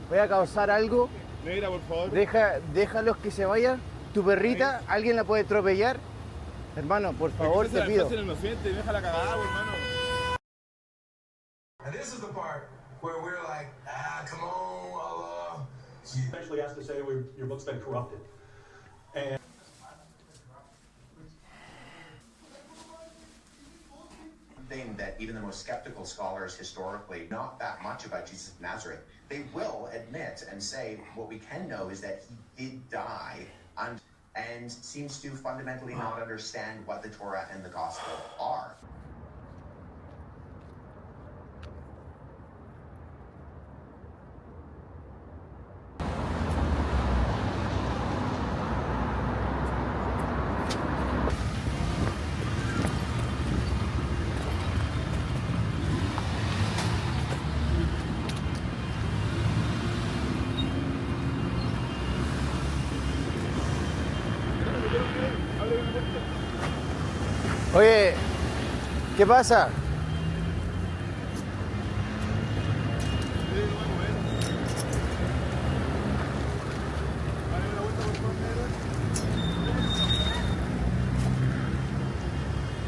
voy a causar algo. Negra, por favor. Déjalos que se vayan. Tu perrita, alguien la puede atropellar. Hermano, por favor, te pido. Inocente, déjala cagada, hermano. And this is the part where we're like, come on, Allah. She eventually has to say your book's been corrupted. And thing that even the most skeptical scholars historically, not that much about Jesus of Nazareth, they will admit and say what we can know is that he did die and seems to fundamentally not understand what the Torah and the gospel are. Oye, ¿qué pasa?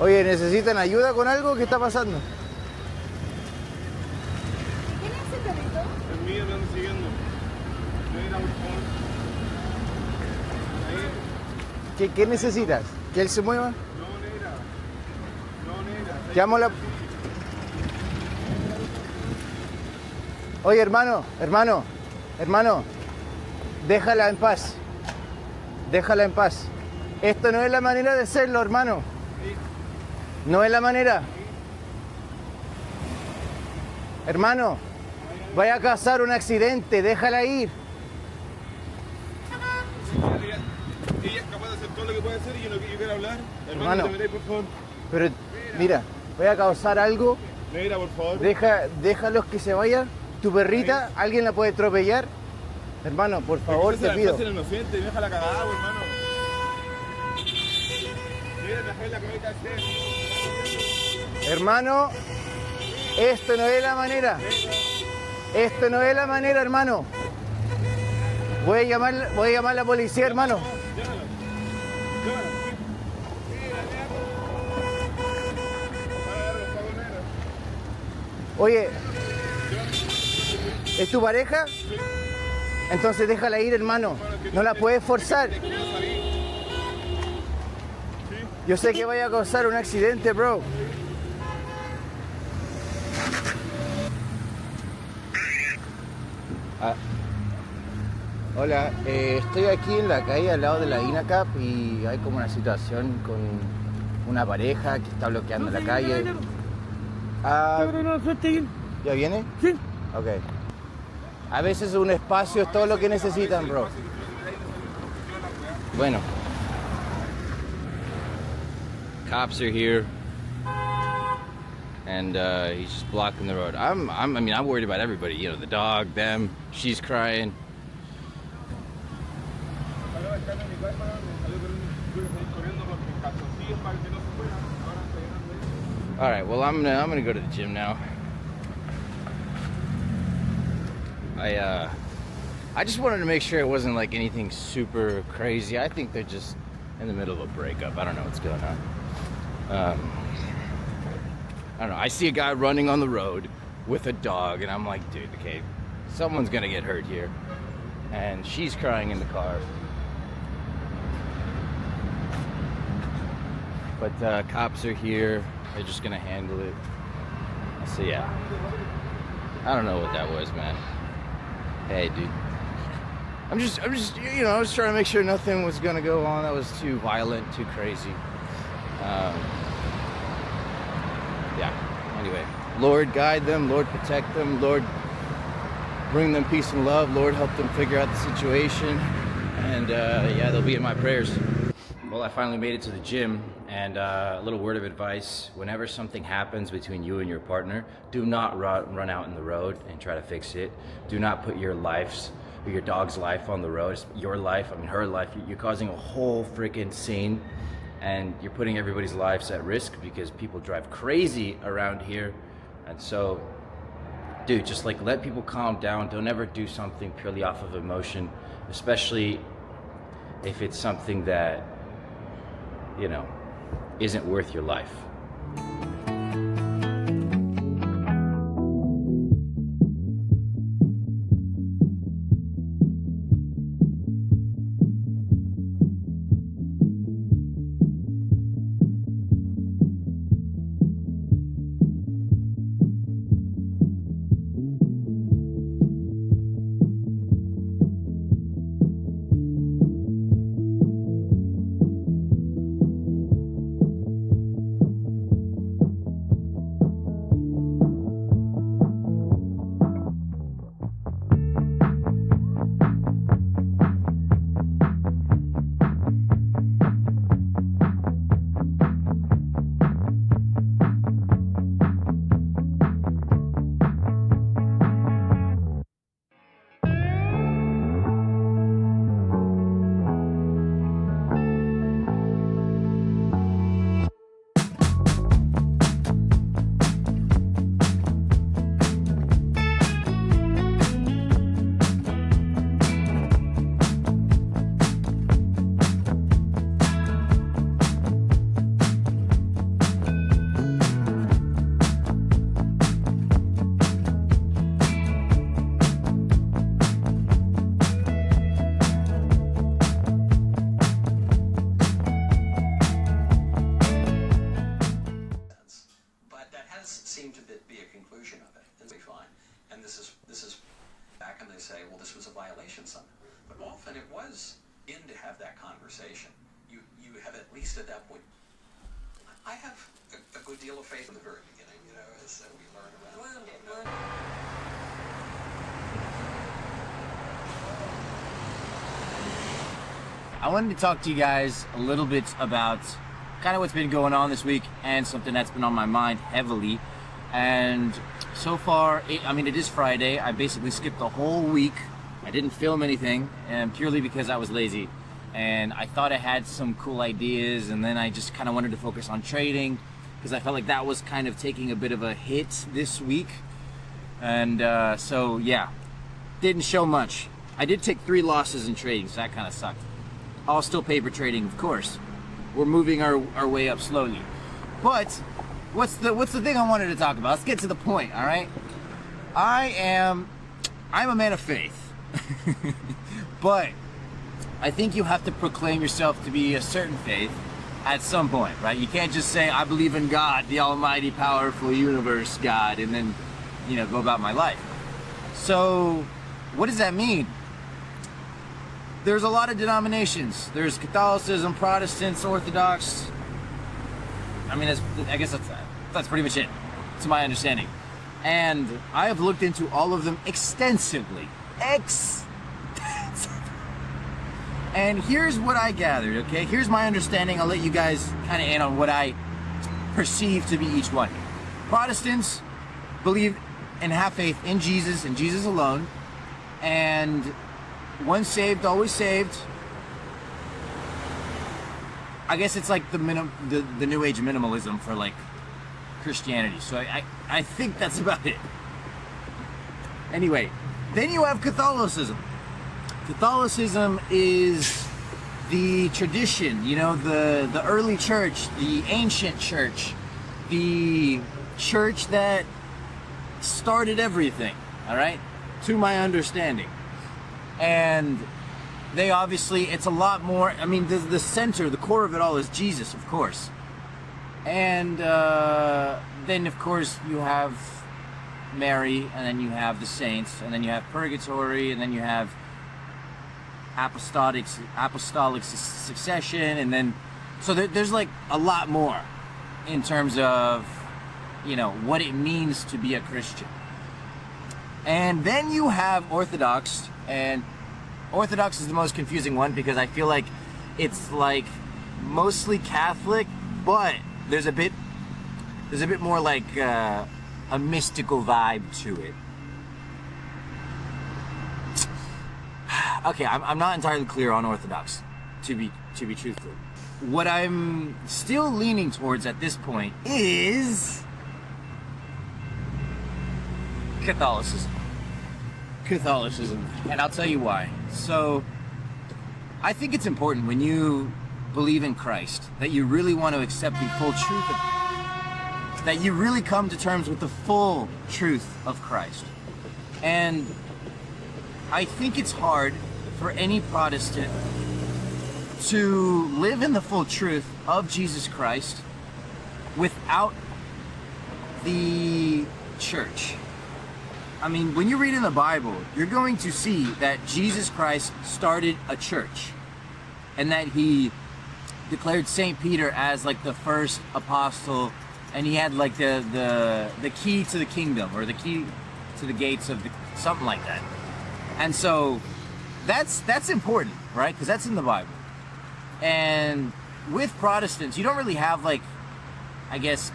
Oye, ¿necesitan ayuda con algo? ¿Qué está pasando? ¿Quién es ese perrito? Es mío, me ando siguiendo. Negra, por favor. ¿Qué necesitas? ¿Que él se mueva? No, negra. No, negra. Llamo la... Oye, hermano, déjala en paz. Déjala en paz. Esto no es la manera de hacerlo, hermano. No es la manera. Hermano, vaya a causar un accidente, déjala ir. Ella es capaz de hacer todo lo que puede hacer y yo quiero hablar. Hermano. Te metáis, por favor. Pero, mira, voy a causar algo. Negra, por favor. Déjalos que se vayan. Tu perrita, alguien la puede atropellar. Hermano, por favor, te pido. Inocente, déjala cagada, hermano. Mira, la que me caché. Hermano, esto no es la manera. Esto no es la manera, hermano. Voy a llamar a la policía, hermano. Oye, ¿es tu pareja? Entonces déjala ir, hermano. No la puedes forzar. Yo sé que vaya a causar un accidente, bro. Hola, estoy aquí en la calle al lado de la INACAP y hay como una situación con una pareja que está bloqueando la calle. ¿Ya viene? Sí. Ok. A veces un espacio es todo lo que necesitan, bro. Bueno. Cops are here. And he's just blocking the road. I'm worried about everybody. You know, the dog, them, she's crying. All right, well, I'm gonna go to the gym now. I just wanted to make sure it wasn't like anything super crazy. I think they're just in the middle of a breakup. I don't know what's going on. I don't know. I see a guy running on the road with a dog, and I'm like, dude, okay, someone's gonna get hurt here. And she's crying in the car. But cops are here. They're just gonna handle it. So yeah, I don't know what that was, man. Hey, dude. I'm just, you know, I was trying to make sure nothing was gonna go on that was too violent, too crazy. Yeah. Anyway, Lord guide them, Lord protect them, Lord bring them peace and love, Lord help them figure out the situation, and yeah, they'll be in my prayers. Well, I finally made it to the gym, and a little word of advice: whenever something happens between you and your partner, do not run out in the road and try to fix it. Do not put your life's or your dog's life on the road. It's your life, I mean her life. You're causing a whole freaking scene, and you're putting everybody's lives at risk because people drive crazy around here. And so dude, just like let people calm down. Don't ever do something purely off of emotion, especially if it's something that, you know, isn't worth your life. Seem to be a conclusion of it. It'll be fine. And this is back, and they say, well, this was a violation something. But often it was in to have that conversation. You have at least at that point. I have a good deal of faith in the very beginning, you know, as we learn around. I wanted to talk to you guys a little bit about kind of what's been going on this week and something that's been on my mind heavily. And so far, it is Friday. I basically skipped the whole week. I didn't film anything, and purely because I was lazy. And I thought I had some cool ideas, and then I just kind of wanted to focus on trading because I felt like that was kind of taking a bit of a hit this week. And so yeah, didn't show much. I did take 3 losses in trading, so that kind of sucked. All still paper trading, of course. We're moving our way up slowly. But what's the thing I wanted to talk about? Let's get to the point, all right? I'm a man of faith. But I think you have to proclaim yourself to be a certain faith at some point, right? You can't just say, I believe in God, the almighty, powerful universe God, and then, you know, go about my life. So what does that mean? There's a lot of denominations. There's Catholicism, Protestants, Orthodox. I mean, I guess that's pretty much it, to my understanding. And I have looked into all of them extensively. And here's what I gathered, okay? Here's my understanding. I'll let you guys kind of in on what I perceive to be each one. Protestants believe and have faith in Jesus and Jesus alone. And once saved, always saved. I guess it's like the New Age minimalism for like Christianity. So I think that's about it. Anyway, then you have Catholicism. Catholicism is the tradition, you know, the early church, the ancient church, the church that started everything, all right, to my understanding. And they obviously, it's a lot more, I mean, the center, the core of it all is Jesus, of course. And then, of course, you have Mary, and then you have the saints, and then you have purgatory, and then you have apostolic succession, and then, so there's like a lot more in terms of, you know, what it means to be a Christian. And then you have Orthodox, and Orthodox is the most confusing one because I feel like it's like mostly Catholic, but there's a bit more like a mystical vibe to it. Okay, I'm not entirely clear on Orthodox, to be truthful. What I'm still leaning towards at this point is Catholicism. And I'll tell you why. So, I think it's important when you believe in Christ that you really want to accept the full truth of that you really come to terms with the full truth of Christ. And I think it's hard for any Protestant to live in the full truth of Jesus Christ without the church. I mean, when you read in the Bible, you're going to see that Jesus Christ started a church and that he declared St. Peter as like the first apostle, and he had like the key to the kingdom, or the key to the gates of something like that. And so that's important, right? Because that's in the Bible. And with Protestants, you don't really have like, I guess,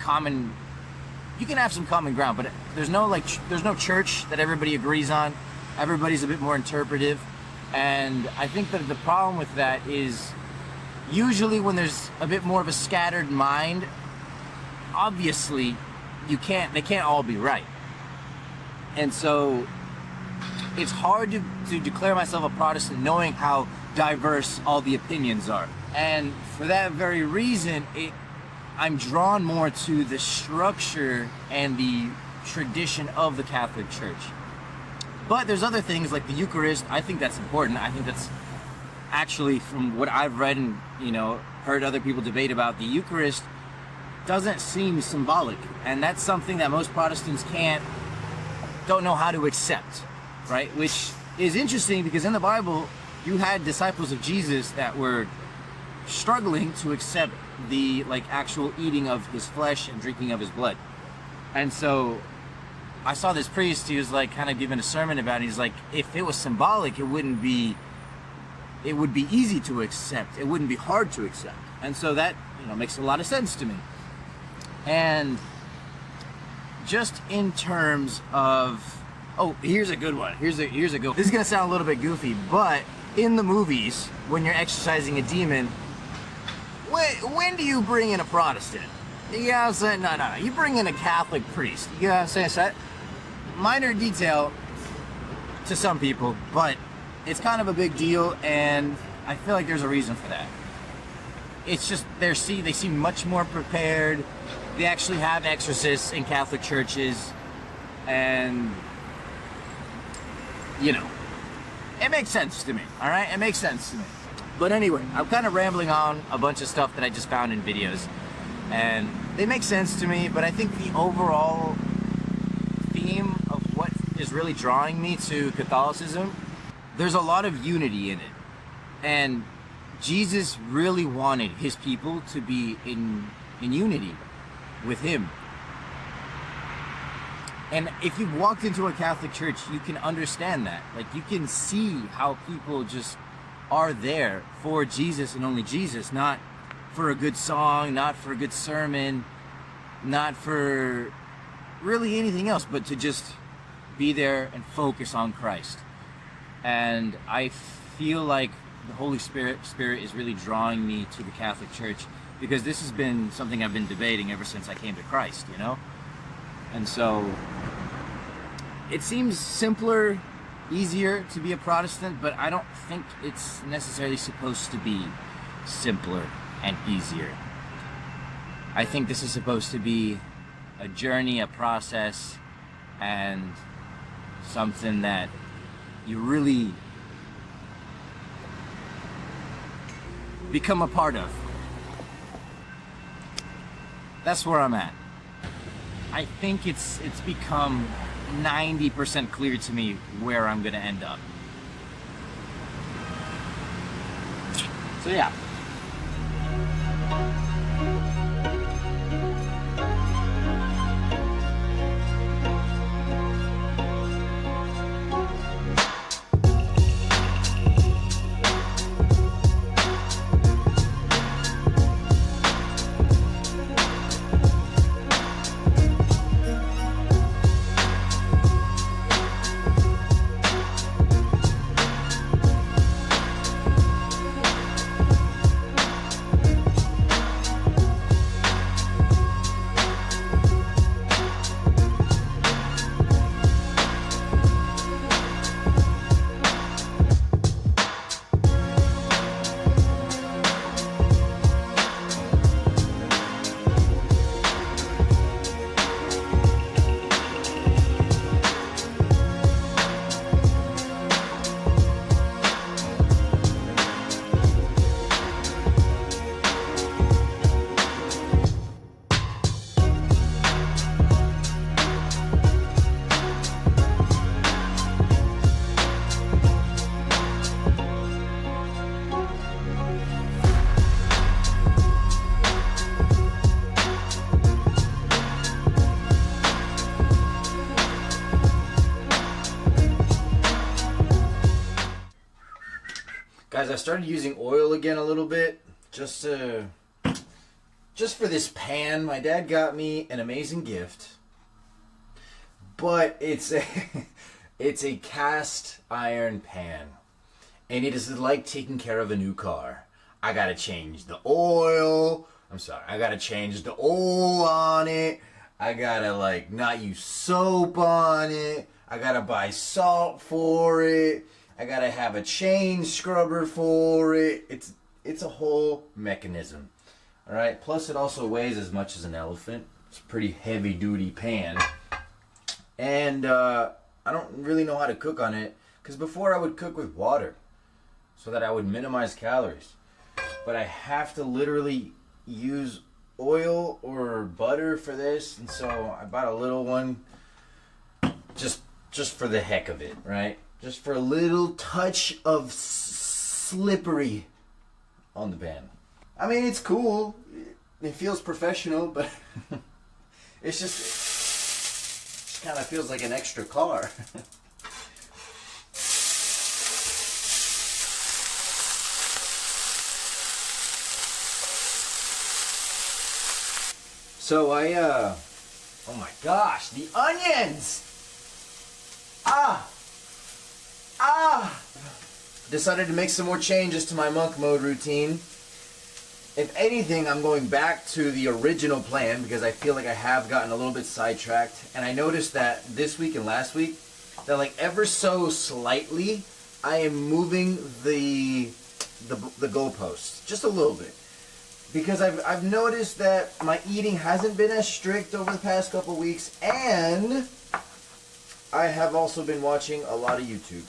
you can have some common ground, but there's no church that everybody agrees on. Everybody's a bit more interpretive. And I think that the problem with that is usually when there's a bit more of a scattered mind, obviously they can't all be right. And so it's hard to declare myself a Protestant knowing how diverse all the opinions are. And for that very reason, I'm drawn more to the structure and the tradition of the Catholic Church. But there's other things like the Eucharist. I think that's important. I think that's actually, from what I've read and heard other people debate about, the Eucharist doesn't seem symbolic, and that's something that most Protestants don't know how to accept, right? Which is interesting because in the Bible you had disciples of Jesus that were struggling to accept the actual eating of his flesh and drinking of his blood. And so I saw this priest, he was kind of giving a sermon about it. He's like, if it was symbolic, it would be easy to accept. It wouldn't be hard to accept. And so that makes a lot of sense to me. And just in terms of, here's a good one. Here's a good one. This is gonna sound a little bit goofy, but in the movies, when you're exorcising a demon, when do you bring in a Protestant? You know what I'm saying? No. You bring in a Catholic priest. You know what I'm saying? So minor detail to some people, but it's kind of a big deal, and I feel like there's a reason for that. It's just they seem much more prepared. They actually have exorcists in Catholic churches, and it makes sense to me. All right, it makes sense to me. But anyway, I'm kind of rambling on a bunch of stuff that I just found in videos, and they make sense to me. But I think the overall theme of what is really drawing me to Catholicism, there's a lot of unity in it, and Jesus really wanted his people to be in unity with him. And if you've walked into a Catholic church, you can understand that. You can see how people just are there for Jesus and only Jesus, not for a good song, not for a good sermon, not for really anything else, but to just be there and focus on Christ. And I feel like the Holy Spirit is really drawing me to the Catholic Church, because this has been something I've been debating ever since I came to Christ, And so it seems simpler, easier to be a Protestant, but I don't think it's necessarily supposed to be simpler and easier. I think this is supposed to be a journey, a process, and something that you really become a part of. That's where I'm at. I think it's become 90% clear to me where I'm gonna end up. So yeah. Guys, I started using oil again a little bit, just for this pan. My dad got me an amazing gift, but it's a cast iron pan, and it is like taking care of a new car. I gotta change the oil. I gotta change the oil on it. I gotta like not use soap on it. I gotta buy salt for it. I gotta have a chain scrubber for it. It's a whole mechanism. Alright, plus it also weighs as much as an elephant. It's a pretty heavy duty pan. And I don't really know how to cook on it, because before I would cook with water so that I would minimize calories. But I have to literally use oil or butter for this, and so I bought a little one just for the heck of it, right? Just for a little touch of slippery on the pan. I mean, it's cool. It feels professional, but it just kind of feels like an extra car. So oh my gosh, the onions! Decided to make some more changes to my monk mode routine. If anything, I'm going back to the original plan because I feel like I have gotten a little bit sidetracked. And I noticed that this week and last week, that like ever so slightly, I am moving the goalposts just a little bit. Because I've noticed that my eating hasn't been as strict over the past couple weeks, and I have also been watching a lot of YouTube.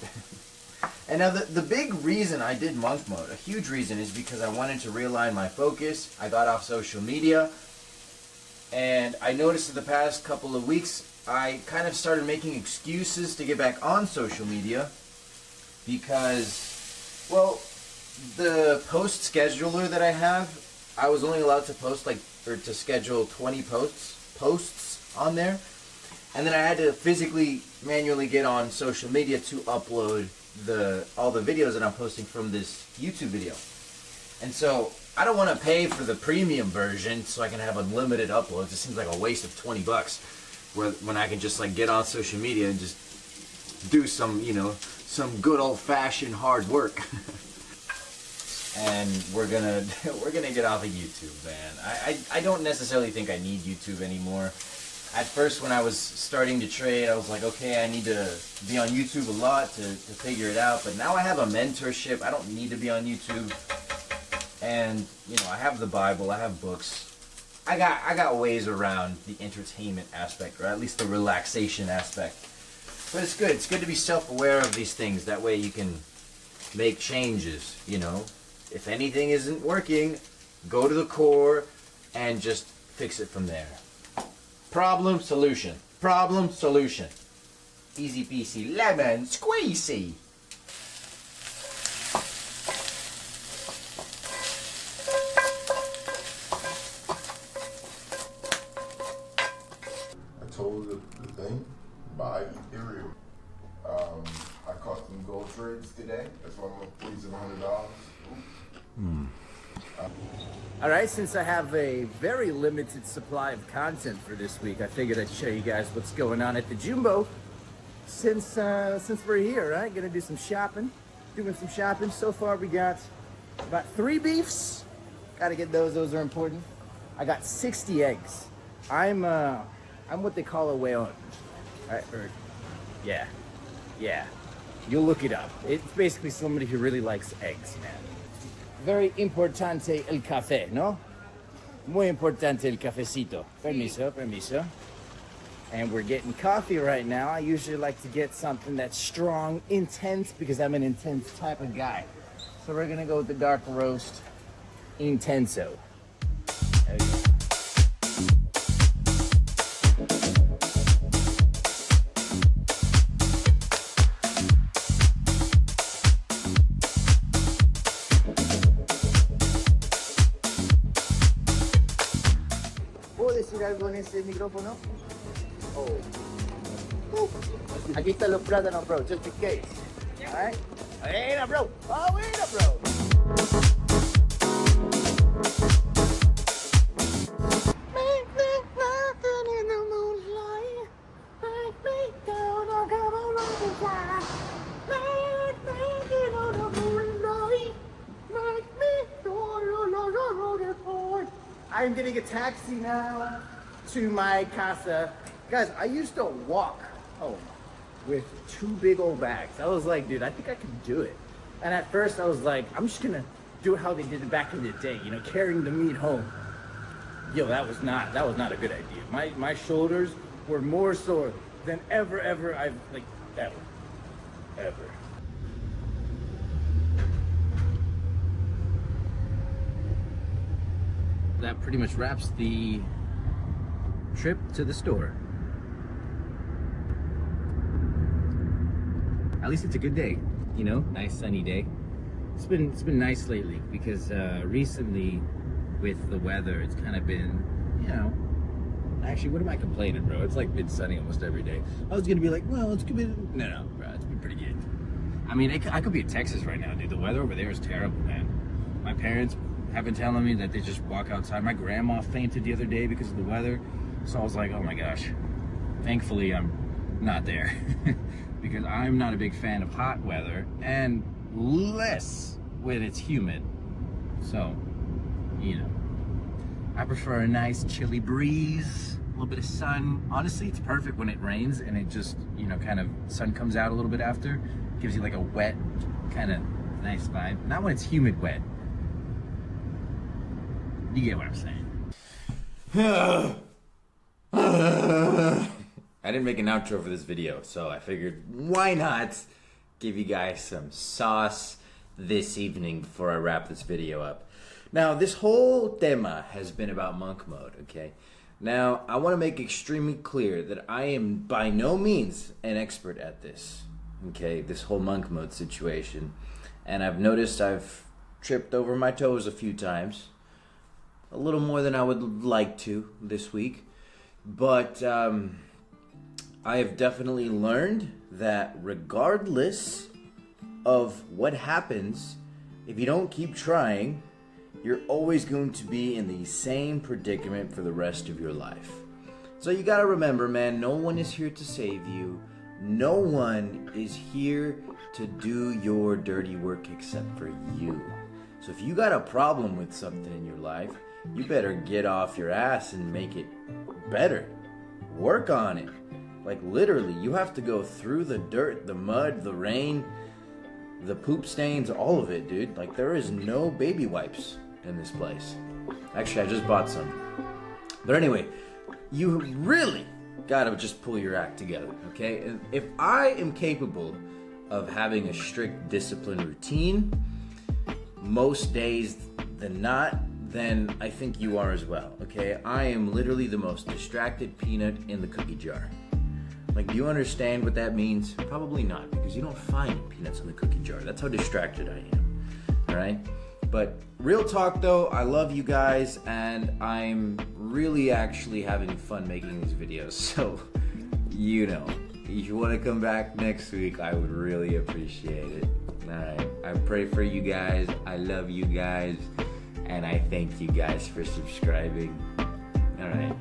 And now the big reason I did monk mode, a huge reason, is because I wanted to realign my focus. I got off social media, and I noticed in the past couple of weeks I kind of started making excuses to get back on social media because, well, the post scheduler that I have, I was only allowed to post to schedule 20 posts on there, and then I had to physically manually get on social media to upload all the videos that I'm posting from this YouTube video. And so I don't want to pay for the premium version so I can have unlimited uploads. It seems like a waste of $20 when I can just like get on social media and just do some good old-fashioned hard work. And we're gonna get off of YouTube, man. I don't necessarily think I need YouTube anymore. At first, when I was starting to trade, I was like, okay, I need to be on YouTube a lot to figure it out. But now I have a mentorship. I don't need to be on YouTube. And I have the Bible. I have books. I got ways around the entertainment aspect, or at least the relaxation aspect. But it's good. It's good to be self-aware of these things. That way you can make changes. If anything isn't working, go to the core and just fix it from there. Problem, solution. Problem, solution. Easy peasy, lemon squeezy. I told the thing, buy Ethereum. I caught some gold trades today. That's why I'm going to please $100. Alright, since I have a very limited supply of content for this week, I figured I'd show you guys what's going on at the Jumbo since we're here, right? Gonna do some shopping. Doing some shopping. So far we got about 3 beefs. Gotta get those are important. I got 60 eggs. I'm what they call a weon. Yeah. You'll look it up. It's basically somebody who really likes eggs, man. Very importante el café, ¿no? Muy importante el cafecito. Permiso. And we're getting coffee right now. I usually like to get something that's strong, intense, because I'm an intense type of guy. So we're gonna go with the dark roast intenso. There you go. ¿Puedo decir algo en ese micrófono? Oh. Aquí están los plátanos, bro, just in case. Alright? Buena, bro. Buena, bro. I'm getting a taxi now to my casa. Guys, I used to walk home with 2 big old bags. I was like, dude, I think I can do it. And at first I was like, I'm just gonna do how they did it back in the day, you know, carrying the meat home. Yo, that was not a good idea. My shoulders were more sore than ever ever. That pretty much wraps the trip to the store. At least it's a good day, you know, nice sunny day. It's been nice lately because recently with the weather, it's kind of been, you know, actually, what am I complaining, bro? It's like been sunny almost every day. I was gonna be like, well, it's been, no, bro, it's been pretty good. I mean, I could be in Texas right now, dude. The weather over there is terrible, man. My parents have been telling me that they just walk outside. My grandma fainted the other day because of the weather. So I was like, oh my gosh. Thankfully, I'm not there because I'm not a big fan of hot weather and less when it's humid. So, you know, I prefer a nice chilly breeze, a little bit of sun. Honestly, it's perfect when it rains and it just, you know, kind of sun comes out a little bit after. Gives you like a wet, kind of nice vibe. Not when it's humid wet. You get what I'm saying. I didn't make an outro for this video, so I figured why not give you guys some sauce this evening before I wrap this video up. Now, this whole tema has been about monk mode, okay? Now, I want to make extremely clear that I am by no means an expert at this, okay? This whole monk mode situation. And I've noticed I've tripped over my toes a few times. A little more than I would like to this week. But I have definitely learned that regardless of what happens, if you don't keep trying, you're always going to be in the same predicament for the rest of your life. So you gotta remember, man, no one is here to save you. No one is here to do your dirty work except for you. So if you got a problem with something in your life, you better get off your ass and make it better. Work on it. Like literally, you have to go through the dirt, the mud, the rain, the poop stains, all of it, dude. Like there is no baby wipes in this place. Actually, I just bought some. But anyway, you really gotta just pull your act together, okay? And if I am capable of having a strict discipline routine most days than not, then I think you are as well, okay? I am literally the most distracted peanut in the cookie jar. Like, do you understand what that means? Probably not, because you don't find peanuts in the cookie jar. That's how distracted I am, all right? But real talk though, I love you guys, and I'm really actually having fun making these videos. So, you know, if you want to come back next week, I would really appreciate it. All right, I pray for you guys. I love you guys. And I thank you guys for subscribing. All right.